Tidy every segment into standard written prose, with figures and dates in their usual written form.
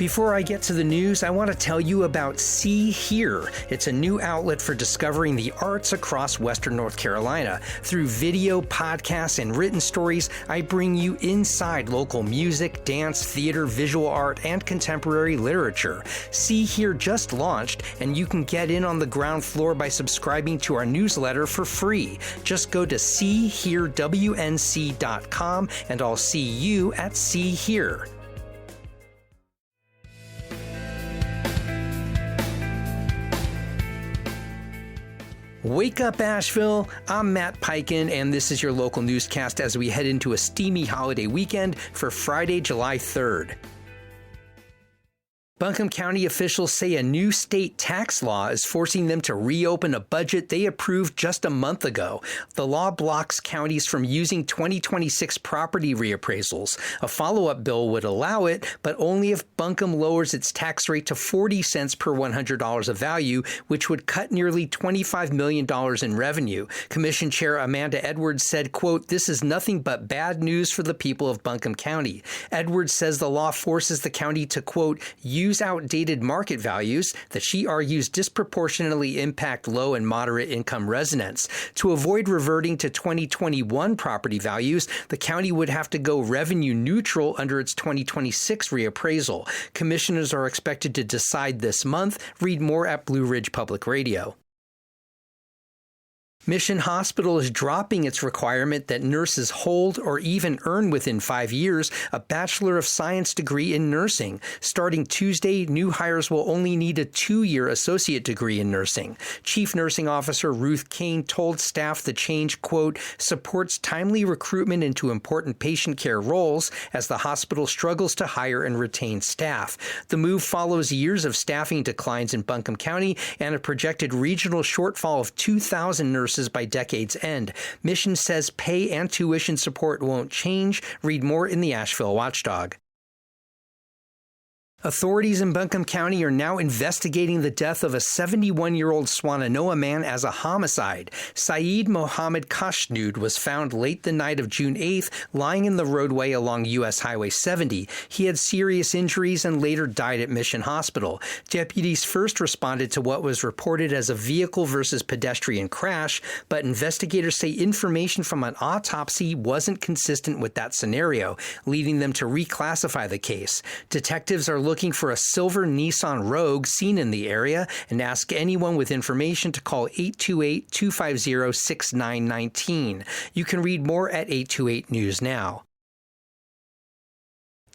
Before I get to the news, I want to tell you about See Here. It's a new outlet for discovering the arts across Western North Carolina. Through video, podcasts, and written stories, I bring you inside local music, dance, theater, visual art, and contemporary literature. See Here just launched, and you can get in on the ground floor by subscribing to our newsletter for free. Just go to seeherewnc.com, and I'll see you at See Here. Wake up, Asheville! I'm Matt Peiken, and this is your local newscast as we head into a steamy holiday weekend for Friday, July 3rd. Buncombe County officials say a new state tax law is forcing them to reopen a budget they approved just a month ago. The law blocks counties from using 2026 property reappraisals. A follow-up bill would allow it, but only if Buncombe lowers its tax rate to 40 cents per $100 of value, which would cut nearly $25 million in revenue. Commission Chair Amanda Edwards said, quote, "This is nothing but bad news for the people of Buncombe County." Edwards says the law forces the county to, quote, use outdated market values that she argues disproportionately impact low and moderate income residents. To avoid reverting to 2021 property values, the county would have to go revenue neutral under its 2026 reappraisal. Commissioners are expected to decide this month. Read more at Blue Ridge Public Radio. Mission Hospital is dropping its requirement that nurses hold or even earn within 5 years a Bachelor of Science degree in nursing. Starting Tuesday, new hires will only need a 2-year associate degree in nursing. Chief Nursing Officer Ruth Kane told staff the change, quote, supports timely recruitment into important patient care roles as the hospital struggles to hire and retain staff. The move follows years of staffing declines in Buncombe County and a projected regional shortfall of 2,000 nurses by decade's end. Mission says pay and tuition support won't change. Read more in the Asheville Watchdog. Authorities in Buncombe County are now investigating the death of a 71-year-old Swannanoa man as a homicide. Saeed Mohammed Kashnood was found late the night of June 8th, lying in the roadway along U.S. Highway 70. He had serious injuries and later died at Mission Hospital. Deputies first responded to what was reported as a vehicle versus pedestrian crash, but investigators say information from an autopsy wasn't consistent with that scenario, leading them to reclassify the case. Detectives are looking for a silver Nissan Rogue seen in the area and ask anyone with information to call 828-250-6919. You can read more at 828 News Now.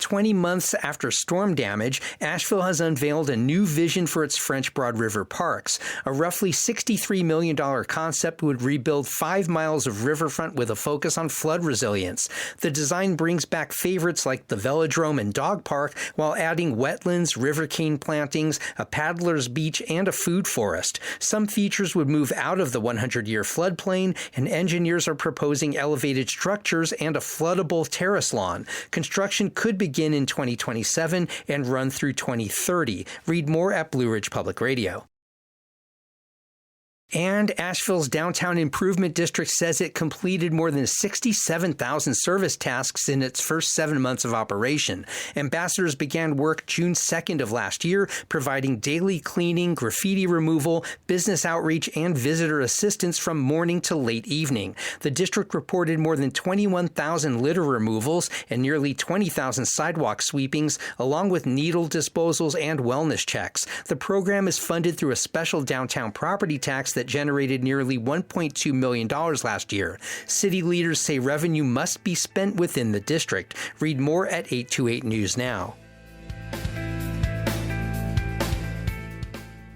20 months after storm damage, Asheville has unveiled a new vision for its French Broad River parks. A roughly $63 million concept would rebuild 5 miles of riverfront with a focus on flood resilience. The design brings back favorites like the Velodrome and Dog Park while adding wetlands, river cane plantings, a paddler's beach, and a food forest. Some features would move out of the 100-year floodplain, and engineers are proposing elevated structures and a floodable terrace lawn. Construction could begin in 2027 and run through 2030. Read more at Blue Ridge Public Radio. And Asheville's Downtown Improvement District says it completed more than 67,000 service tasks in its first 7 months of operation. Ambassadors began work June 2nd of last year, providing daily cleaning, graffiti removal, business outreach, and visitor assistance from morning to late evening. The district reported more than 21,000 litter removals and nearly 20,000 sidewalk sweepings, along with needle disposals and wellness checks. The program is funded through a special downtown property tax that generated nearly $1.2 million last year. City leaders say revenue must be spent within the district. Read more at 828 News Now.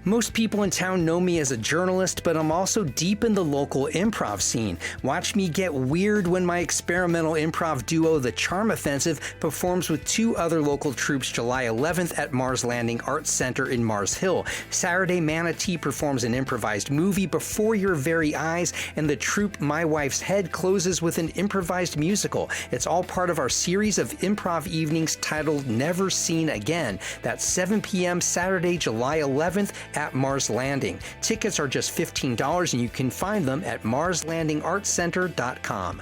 Most people in town know me as a journalist, but I'm also deep in the local improv scene. Watch me get weird when my experimental improv duo, The Charm Offensive, performs with 2 other local troupes July 11th at Mars Landing Arts Center in Mars Hill. Saturday, Manatee performs an improvised movie before your very eyes, and the troupe My Wife's Head closes with an improvised musical. It's all part of our series of improv evenings titled Never Seen Again. That's 7 p.m. Saturday, July 11th at Mars Landing. Tickets are just $15 and you can find them at marslandingartscenter.com.